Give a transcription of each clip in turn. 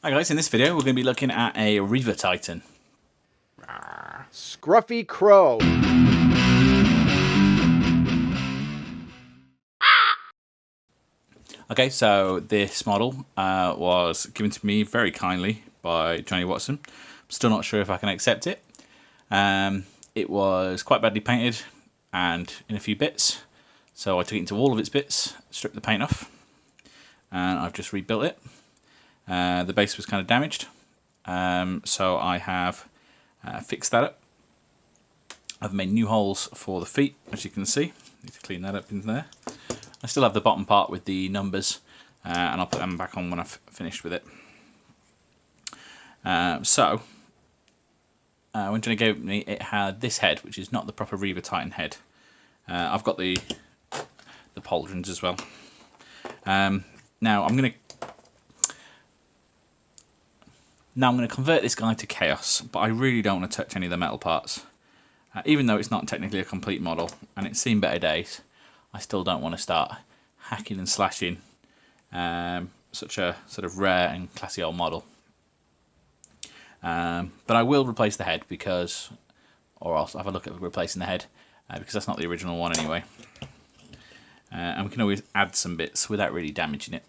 Hi guys, in this video we're going to be looking at a Reaver Titan. Scruffy Crow. Okay, so this model was given to me very kindly by Johnny Watson. I'm still not sure if I can accept it. It was quite badly painted and in a few bits, so I took it into all of its bits, stripped the paint off, and I've just rebuilt it. The base was kind of damaged, so I have fixed that up. I've made new holes for the feet, as you can see. Need to clean that up in there. I still have the bottom part with the numbers, and I'll put them back on when I've finished with it. When Johnny gave it me, it had this head, which is not the proper Reaver Titan head. I've got the pauldrons as well. Now I'm going to convert this guy to Chaos, but I really don't want to touch any of the metal parts. Even though it's not technically a complete model, and it's seen better days, I still don't want to start hacking and slashing such a sort of rare and classy old model. But I will replace the head or I'll have a look at replacing the head, because that's not the original one anyway. And we can always add some bits without really damaging it.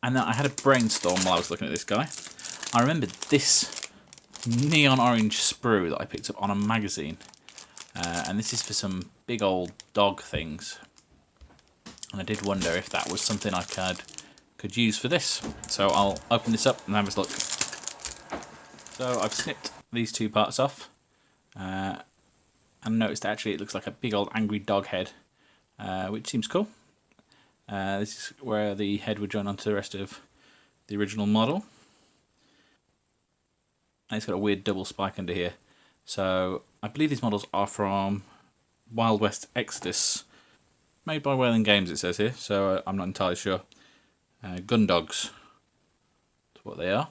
And then I had a brainstorm while I was looking at this guy. I remembered this neon orange sprue that I picked up on a magazine. And this is for some big old dog things. And I did wonder if that was something I could use for this. So I'll open this up and have a look. So I've snipped these two parts off. And noticed actually it looks like a big old angry dog head, which seems cool. This is where the head would join onto the rest of the original model. And it's got a weird double spike under here. So I believe these models are from Wild West Exodus, made by Whaling Games it says here, so I'm not entirely sure. Gun dogs, that's what they are.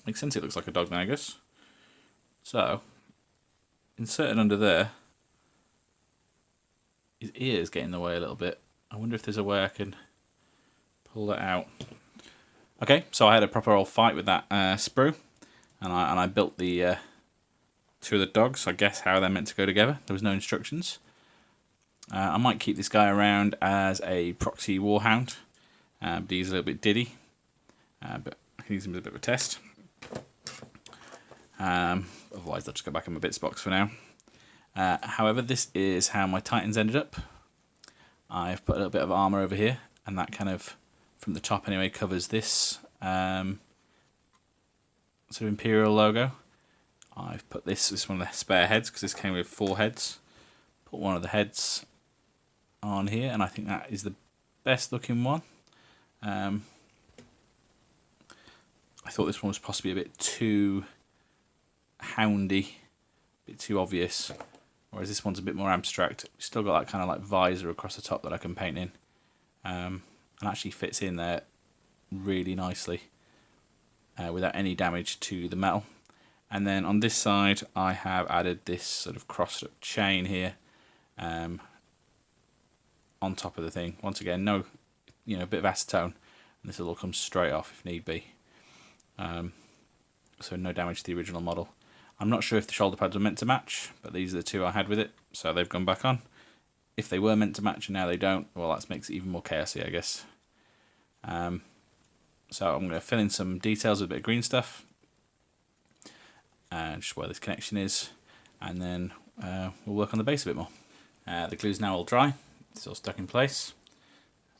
Makes sense, it looks like a dog then, I guess. So, inserted under there, his ears get in the way a little bit. I wonder if there's a way I can pull that out. Okay, so I had a proper old fight with that sprue, and I built the two of the dogs. I guess how they're meant to go together. There was no instructions. I might keep this guy around as a proxy warhound, but he's a little bit diddy. But I can use him as a bit of a test. Otherwise, I'll just go back in my bits box for now. However, this is how my Titans ended up. I've put a little bit of armour over here, and that kind of, from the top anyway, covers this sort of Imperial logo. I've put this one of the spare heads, because this came with 4 heads. Put one of the heads on here, and I think that is the best looking one. I thought this one was possibly a bit too houndy, a bit too obvious, whereas this one's a bit more abstract. Still got that kind of like visor across the top that I can paint in, and actually fits in there really nicely without any damage to the metal. And then on this side I have added this sort of crossed up chain here on top of the thing. Once again, no, a bit of acetone, and this will all come straight off if need be. So no damage to the original model. I'm not sure if the shoulder pads were meant to match, but these are the two I had with it, so they've gone back on. If they were meant to match and now they don't, well, that makes it even more chaosy, I guess. So I'm going to fill in some details with a bit of green stuff, and just where this connection is, and then we'll work on the base a bit more. The glue's now all dry, it's all stuck in place,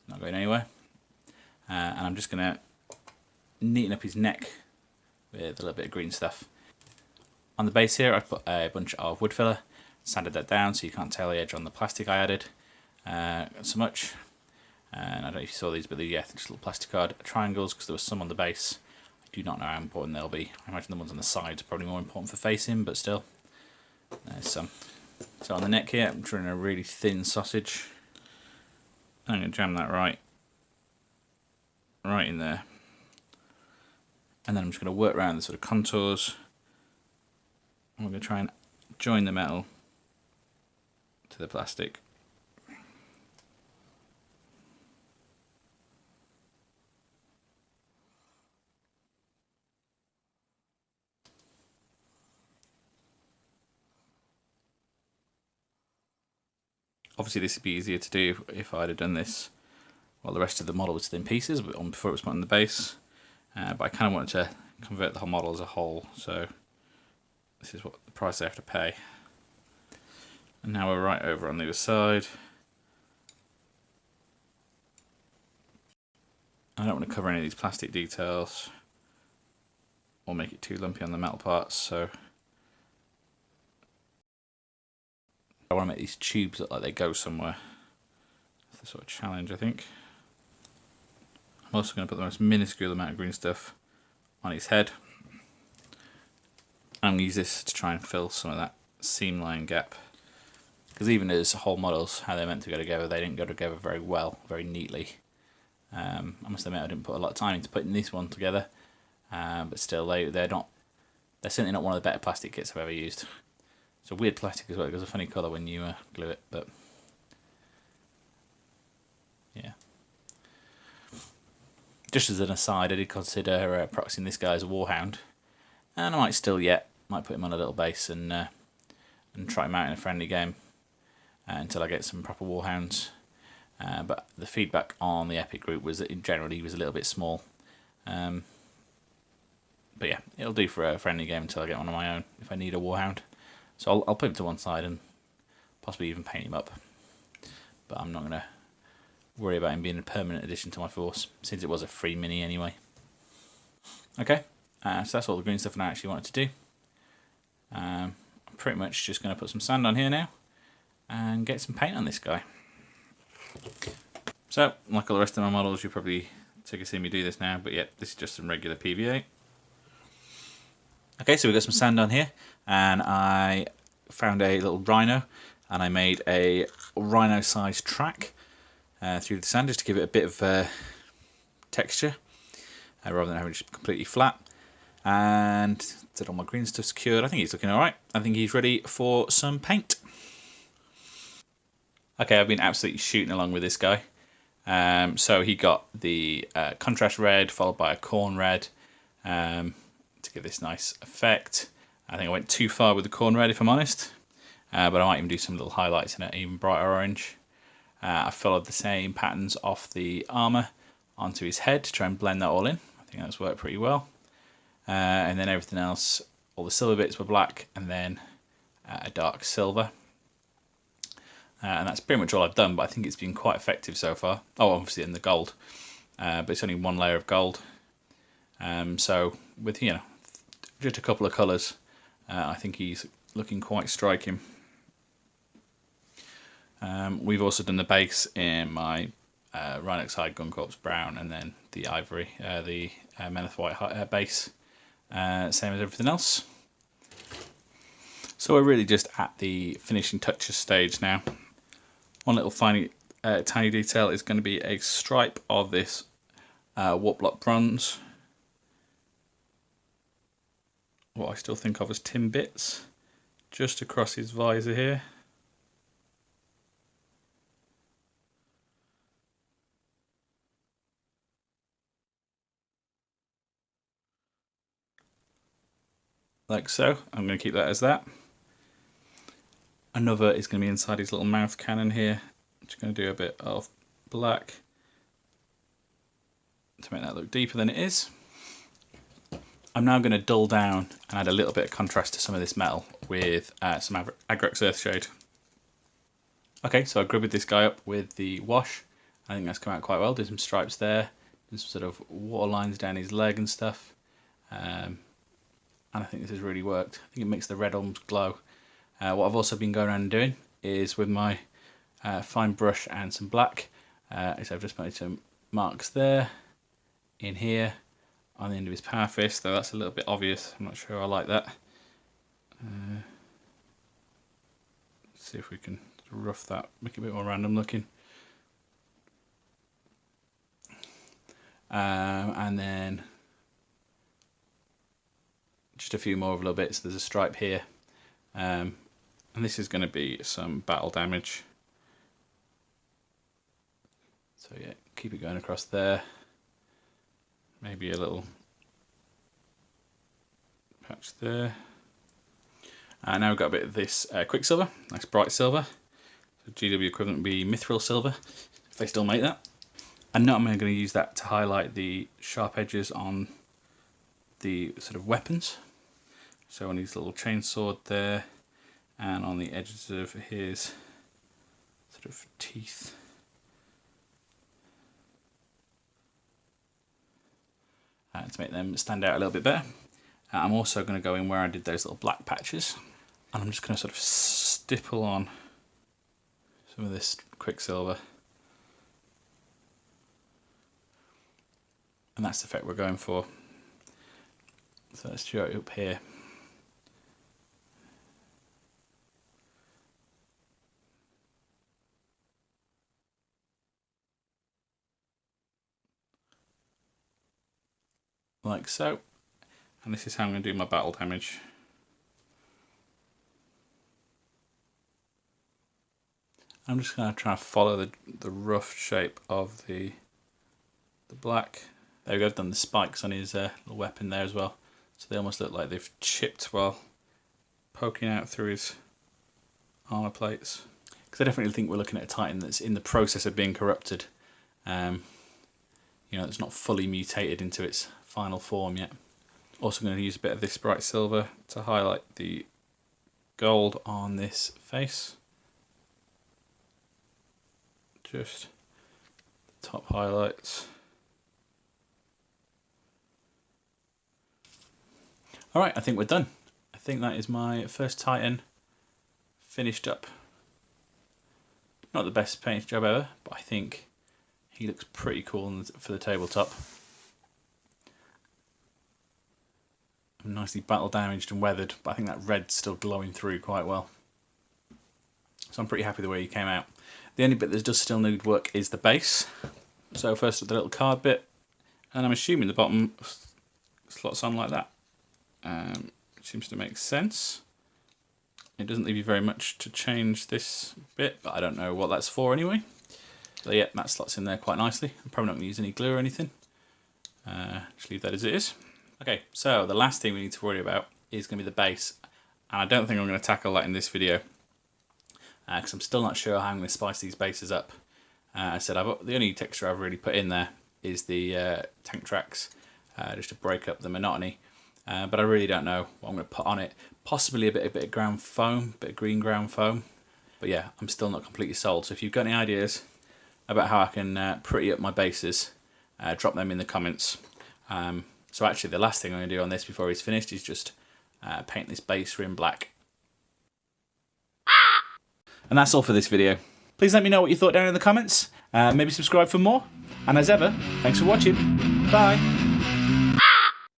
it's not going anywhere. And I'm just going to neaten up his neck with a little bit of green stuff. On the base here I've put a bunch of wood filler, sanded that down so you can't tell the edge on the plastic I added so much. And I don't know if you saw these, but they're just little plastic card triangles, because there was some on the base. I do not know how important they'll be. I imagine the ones on the sides are probably more important for facing, but still, there's some. So on the neck here I'm drawing a really thin sausage. I'm going to jam that right in there, and then I'm just going to work around the sort of contours. I'm going to try and join the metal to the plastic. Obviously this would be easier to do if I'd have done this while the rest of the model was still in pieces, but before it was put on the base. But I kind of wanted to convert the whole model as a whole, so this is what the price I have to pay. And now we're right over on the other side. I don't want to cover any of these plastic details or make it too lumpy on the metal parts, so I want to make these tubes look like they go somewhere. That's the sort of challenge, I think. I'm also going to put the most minuscule amount of green stuff on his head. I'm going to use this to try and fill some of that seam line gap. Because even as whole models, how they're meant to go together, they didn't go together very well, very neatly. I must admit I didn't put a lot of time into putting this one together, but still they're certainly not one of the better plastic kits I've ever used. It's a weird plastic as well, it gives a funny colour when you glue it, but yeah. Just as an aside, I did consider proxying this guy as a warhound, and I might put him on a little base and try him out in a friendly game until I get some proper warhounds. But the feedback on the Epic group was that in general he was a little bit small. But yeah, it'll do for a friendly game until I get one of my own if I need a warhound. So I'll put him to one side and possibly even paint him up. But I'm not going to worry about him being a permanent addition to my force, since it was a free mini anyway. Okay, so that's all the green stuff I actually wanted to do. I'm pretty much just going to put some sand on here now and get some paint on this guy. So, like all the rest of my models, you're probably sick of seeing me do this now, but yeah, this is just some regular PVA. Okay, so we've got some sand on here, and I found a little rhino, and I made a rhino-sized track through the sand just to give it a bit of texture, rather than having it just completely flat. And did all my green stuff secured. I think he's looking alright. I think he's ready for some paint. Okay, I've been absolutely shooting along with this guy. So he got the contrast red followed by a Khorne red to give this nice effect. I think I went too far with the Khorne red, if I'm honest, but I might even do some little highlights in an even brighter orange. I followed the same patterns off the armour onto his head to try and blend that all in. I think that's worked pretty well. And then everything else, all the silver bits were black, and then a dark silver. And that's pretty much all I've done, but I think it's been quite effective so far. Oh, obviously in the gold, but it's only one layer of gold. So with just a couple of colours, I think he's looking quite striking. We've also done the base in my Rhinox Hide Guncorpse brown, and then the ivory, the Meneth white base, same as everything else. So we're really just at the finishing touches stage now. One little tiny detail is going to be a stripe of this warp block bronze, what I still think of as tin bits, just across his visor here. Like so. I'm going to keep that as that. Another is going to be inside his little mouth cannon here. I'm just going to do a bit of black to make that look deeper than it is. I'm now going to dull down and add a little bit of contrast to some of this metal with some Agrax Earthshade. Okay, so I grubbed this guy up with the wash. I think that's come out quite well. There's some stripes there, there's some sort of water lines down his leg and stuff. And I think this has really worked. I think it makes the red almost glow. What I've also been going around and doing is with my fine brush and some black, is I've just made some marks there, in here, on the end of his power fist, though that's a little bit obvious. I'm not sure I like that. Let's see if we can rough that, make it a bit more random looking. And then just a few more of little bits. There's a stripe here. And this is going to be some battle damage. So yeah, keep it going across there. Maybe a little patch there. And now we've got a bit of this quicksilver, nice bright silver. The GW equivalent would be mithril silver, if they still make that. And now I'm going to use that to highlight the sharp edges on the sort of weapons. So on his little chainsword there, and on the edges of his sort of teeth. To make them stand out a little bit better. I'm also going to go in where I did those little black patches, and I'm just going to sort of stipple on some of this quicksilver. And that's the effect we're going for. So let's draw it up here. Like so. And this is how I'm going to do my battle damage. I'm just going to try and follow the rough shape of the black. There we go, I've done the spikes on his little weapon there as well. So they almost look like they've chipped while poking out through his armour plates. Because I definitely think we're looking at a Titan that's in the process of being corrupted. You know, it's not fully mutated into its final form yet. Also going to use a bit of this bright silver to highlight the gold on this face. Just the top highlights. Alright, I think we're done. I think that is my first Titan finished up. Not the best paint job ever, but I think he looks pretty cool for the tabletop. Nicely battle damaged and weathered, but I think that red's still glowing through quite well. So I'm pretty happy the way he came out. The only bit that does still need work is the base. So first the little card bit, and I'm assuming the bottom slots on like that. Seems to make sense. It doesn't leave you very much to change this bit, but I don't know what that's for anyway. So yeah, that slots in there quite nicely. I'm probably not going to use any glue or anything. Just leave that as it is. Okay, so the last thing we need to worry about is going to be the base. And I don't think I'm going to tackle that in this video, because I'm still not sure how I'm going to spice these bases up. I said the only texture I've really put in there is the tank tracks, just to break up the monotony. But I really don't know what I'm going to put on it. Possibly a bit of ground foam, a bit of green ground foam. But yeah, I'm still not completely sold. So if you've got any ideas about how I can pretty up my bases, drop them in the comments. So actually the last thing I'm going to do on this before he's finished is just paint this base rim black. And that's all for this video. Please let me know what you thought down in the comments. Maybe subscribe for more. And as ever, thanks for watching. Bye.